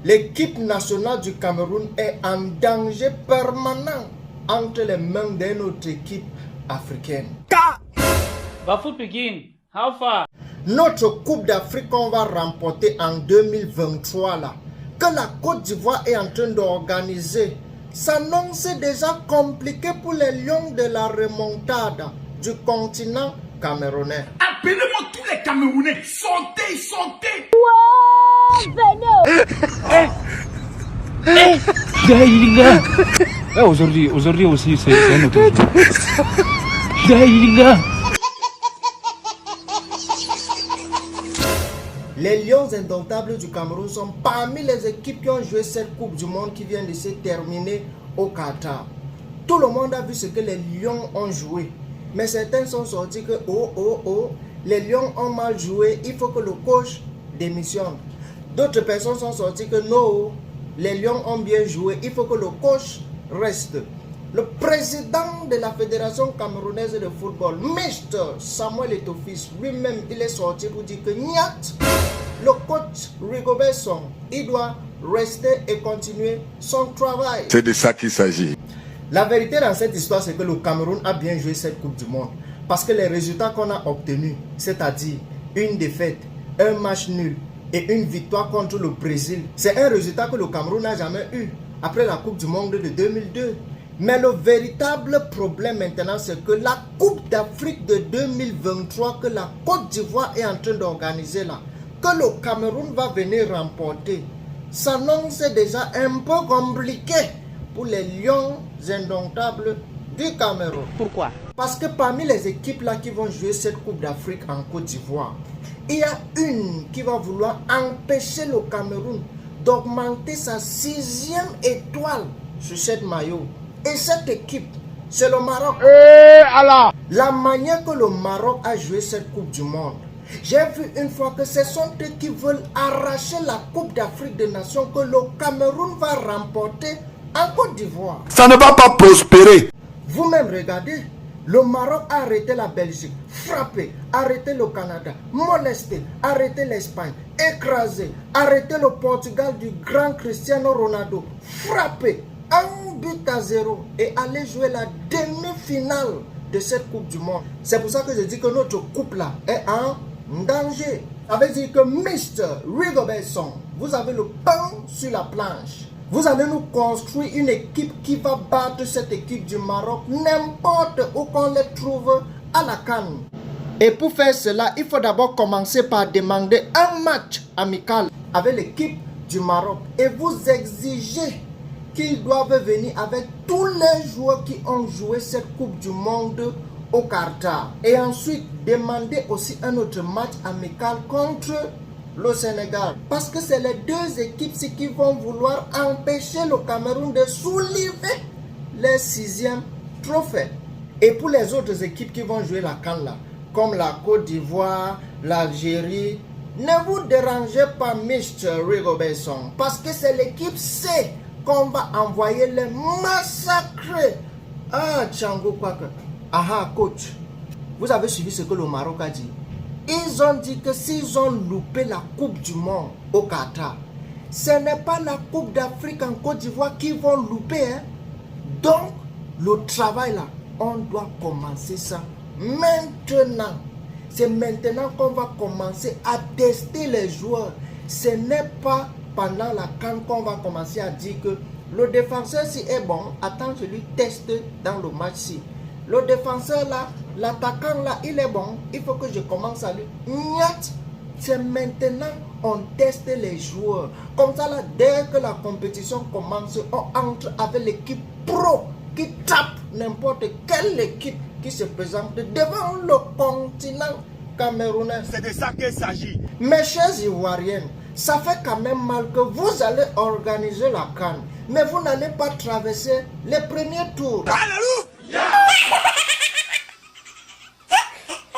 L'équipe nationale du Cameroun est en danger permanent entre les mains de notre équipe africaine. How far? Notre Coupe d'Afrique qu'on va remporter en 2023 là, que la Côte d'Ivoire est en train d'organiser, s'annonce déjà compliqué pour les lions de la remontada du continent camerounais. Appelez-moi tous les Camerounais, sortez. Aujourd'hui aussi c'est un autre jour. Les Lions indomptables du Cameroun sont parmi les équipes qui ont joué cette Coupe du Monde qui vient de se terminer au Qatar. Tout le monde a vu ce que les Lions ont joué. Mais certains sont sortis que les Lions ont mal joué, il faut que le coach démissionne. D'autres personnes sont sorties que non, les Lions ont bien joué, il faut que le coach reste. Le président de la Fédération camerounaise de football, Mr. Samuel Eto'o-Fils, lui-même, il est sorti pour dire que le coach Rigobert Song, il doit rester et continuer son travail. C'est de ça qu'il s'agit. La vérité dans cette histoire, c'est que le Cameroun a bien joué cette Coupe du Monde. Parce que les résultats qu'on a obtenus, c'est-à-dire une défaite, un match nul et une victoire contre le Brésil, c'est un résultat que le Cameroun n'a jamais eu après la Coupe du Monde de 2002. Mais le véritable problème maintenant, c'est que la Coupe d'Afrique de 2023 que la Côte d'Ivoire est en train d'organiser là, que le Cameroun va venir remporter, s'annonce déjà un peu compliqué pour les Lions indomptables du Cameroun. Pourquoi? Parce que parmi les équipes là qui vont jouer cette Coupe d'Afrique en Côte d'Ivoire, il y a une qui va vouloir empêcher le Cameroun d'augmenter sa 6e étoile sur cette maillot. Et cette équipe, c'est le Maroc. La manière que le Maroc a joué cette Coupe du Monde, j'ai vu une fois que ce sont eux qui veulent arracher la Coupe d'Afrique des Nations que le Cameroun va remporter en Côte d'Ivoire. Ça ne va pas prospérer. Vous-même regardez, le Maroc a arrêté la Belgique, frappé, arrêté le Canada, molesté, arrêté l'Espagne, écrasé, arrêté le Portugal du grand Cristiano Ronaldo, frappé. 1-0 et aller jouer la demi-finale de cette Coupe du Monde. C'est pour ça que je dis que notre coupe là est en danger. Ça veut dire que Mr. Rigobert Song, vous avez le pain sur la planche. Vous allez nous construire une équipe qui va battre cette équipe du Maroc n'importe où qu'on les trouve à la CAN. Et pour faire cela, il faut d'abord commencer par demander un match amical avec l'équipe du Maroc. Et vous exigez qu'ils doivent venir avec tous les joueurs qui ont joué cette Coupe du Monde au Qatar. Et ensuite, demander aussi un autre match amical contre le Sénégal. Parce que c'est les deux équipes qui vont vouloir empêcher le Cameroun de soulever les 6e trophées. Et pour les autres équipes qui vont jouer la CAN là, comme la Côte d'Ivoire, l'Algérie, ne vous dérangez pas Mr. Rigobert Song. Parce que c'est l'équipe C qu'on va envoyer les massacrer. Ah, Tchango Kwaka. Ah, coach. Vous avez suivi ce que le Maroc a dit. Ils ont dit que s'ils ont loupé la Coupe du Monde au Qatar, ce n'est pas la Coupe d'Afrique en Côte d'Ivoire qu'ils vont louper. Hein? Donc, le travail là, on doit commencer ça maintenant. C'est maintenant qu'on va commencer à tester les joueurs. Ce n'est pas pendant la CAN qu'on va commencer à dire que le défenseur si est bon, attends, je lui teste dans le match si. Le défenseur là, l'attaquant là, il est bon, il faut que je commence à lui. C'est maintenant on teste les joueurs. Comme ça là, dès que la compétition commence, on entre avec l'équipe pro qui tape n'importe quelle équipe qui se présente devant le continent camerounais. C'est de ça qu'il s'agit. Mes chers Ivoiriens, ça fait quand même mal que vous allez organiser la CAN, mais vous n'allez pas traverser les premiers tours. Alléluia!